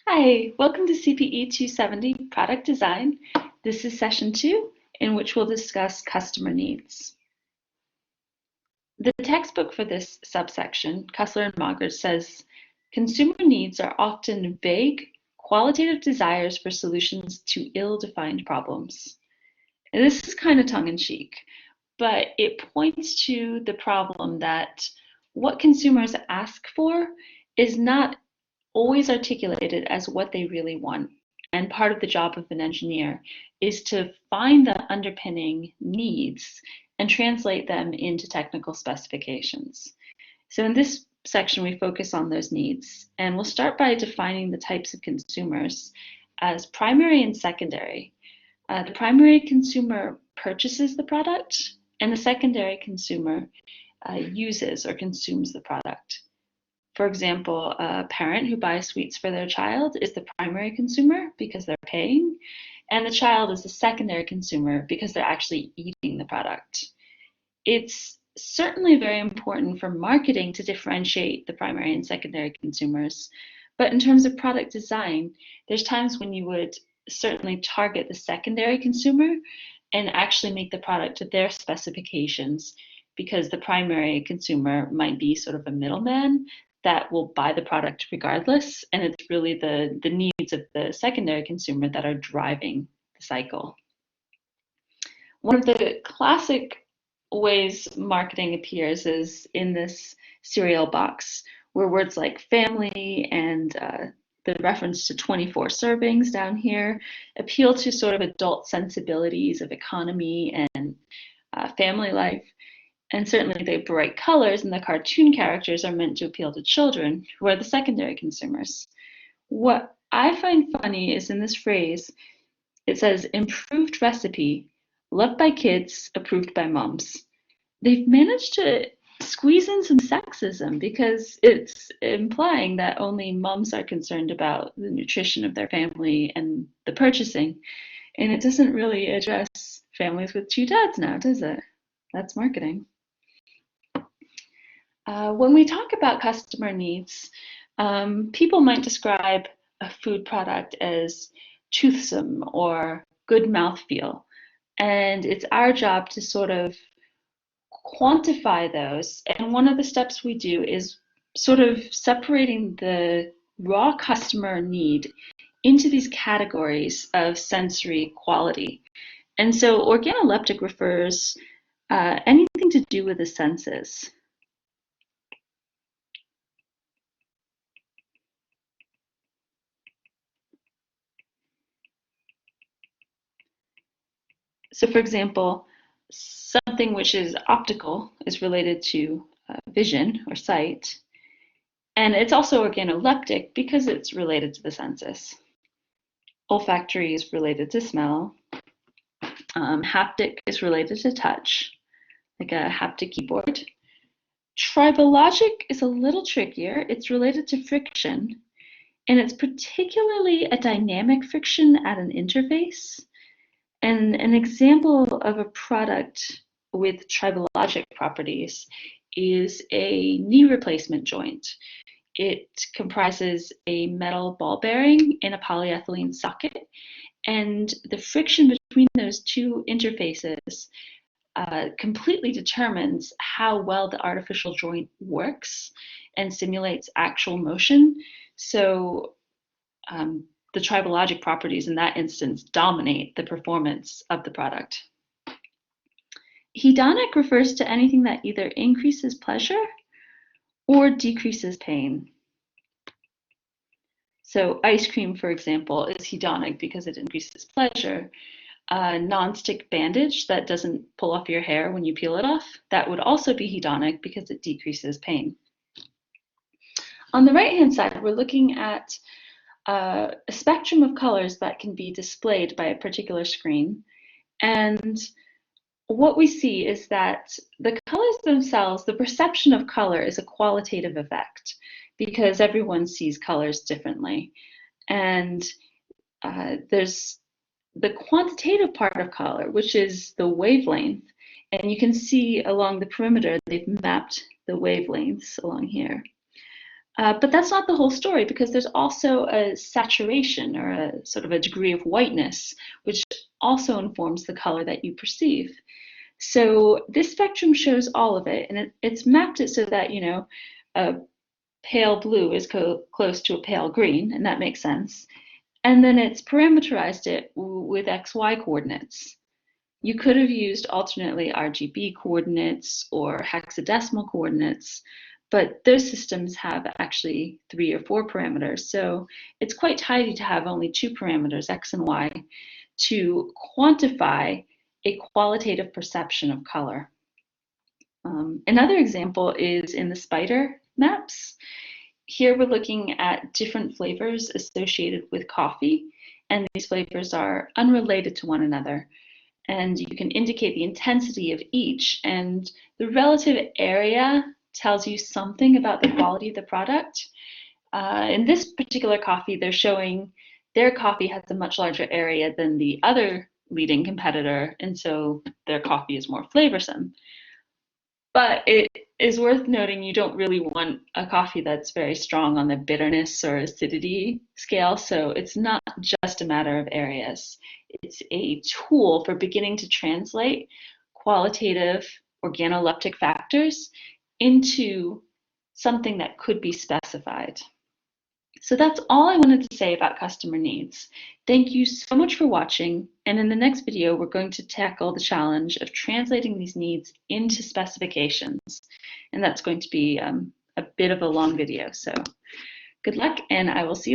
Hi, welcome to CPE270 Product Design. This is session 2, in which we'll discuss customer needs. The textbook for this subsection, Cussler and Mager, says consumer needs are often vague, qualitative desires for solutions to ill-defined problems. And this is kind of tongue-in-cheek, but it points to the problem that what consumers ask for is not always articulated as what they really want. And part of the job of an engineer is to find the underpinning needs and translate them into technical specifications. So in this section, we focus on those needs, and we'll start by defining the types of consumers as primary and secondary. The primary consumer purchases the product, and the secondary consumer uses or consumes the product. For example, a parent who buys sweets for their child is the primary consumer because they're paying, and the child is the secondary consumer because they're actually eating the product. It's certainly very important for marketing to differentiate the primary and secondary consumers, but in terms of product design, there's times when you would certainly target the secondary consumer and actually make the product to their specifications because the primary consumer might be sort of a middleman that will buy the product regardless, and it's really the needs of the secondary consumer that are driving the cycle. One of the classic ways marketing appears is in this cereal box, where words like family and the reference to 24 servings down here appeal to sort of adult sensibilities of economy and family life. And certainly the bright colors and the cartoon characters are meant to appeal to children, who are the secondary consumers. What I find funny is in this phrase, it says improved recipe, loved by kids, approved by moms. They've managed to squeeze in some sexism because it's implying that only moms are concerned about the nutrition of their family and the purchasing. And it doesn't really address families with two dads now, does it? That's marketing. When we talk about customer needs, people might describe a food product as toothsome or good mouthfeel. And it's our job to sort of quantify those. And one of the steps we do is sort of separating the raw customer need into these categories of sensory quality. And so organoleptic refers anything to do with the senses. So for example, something which is optical is related to vision or sight, and it's also organoleptic because it's related to the senses. Olfactory is related to smell. Haptic is related to touch, like a haptic keyboard. Tribologic is a little trickier. It's related to friction, and it's particularly a dynamic friction at an interface. And an example of a product with tribologic properties is a knee replacement joint. It comprises a metal ball bearing in a polyethylene socket, and the friction between those two interfaces completely determines how well the artificial joint works and simulates actual motion. So the tribologic properties in that instance dominate the performance of the product. Hedonic refers to anything that either increases pleasure or decreases pain. So ice cream, for example, is hedonic because it increases pleasure. A non-stick bandage that doesn't pull off your hair when you peel it off, that would also be hedonic because it decreases pain. On the right-hand side, we're looking at a spectrum of colors that can be displayed by a particular screen. And what we see is that the colors themselves, the perception of color is a qualitative effect because everyone sees colors differently. And there's the quantitative part of color, which is the wavelength. And you can see along the perimeter, they've mapped the wavelengths along here. But that's not the whole story, because there's also a saturation, or a sort of a degree of whiteness, which also informs the color that you perceive. So this spectrum shows all of it, and it's mapped it so that, a pale blue is close to a pale green, and that makes sense. And then it's parameterized it with XY coordinates. You could have used alternately RGB coordinates or hexadecimal coordinates, but those systems have actually 3 or 4 parameters. So it's quite tidy to have only 2 parameters, X and Y, to quantify a qualitative perception of color. Another example is in the spider maps. Here we're looking at different flavors associated with coffee, and these flavors are unrelated to one another. And you can indicate the intensity of each, and the relative area tells you something about the quality of the product. In this particular coffee, they're showing their coffee has a much larger area than the other leading competitor, and so their coffee is more flavorsome. But it is worth noting you don't really want a coffee that's very strong on the bitterness or acidity scale, so it's not just a matter of areas. It's a tool for beginning to translate qualitative organoleptic factors into something that could be specified. So that's all I wanted to say about customer needs. Thank you so much for watching, and in the next video we're going to tackle the challenge of translating these needs into specifications, and that's going to be a bit of a long video. So good luck, and I will see you later.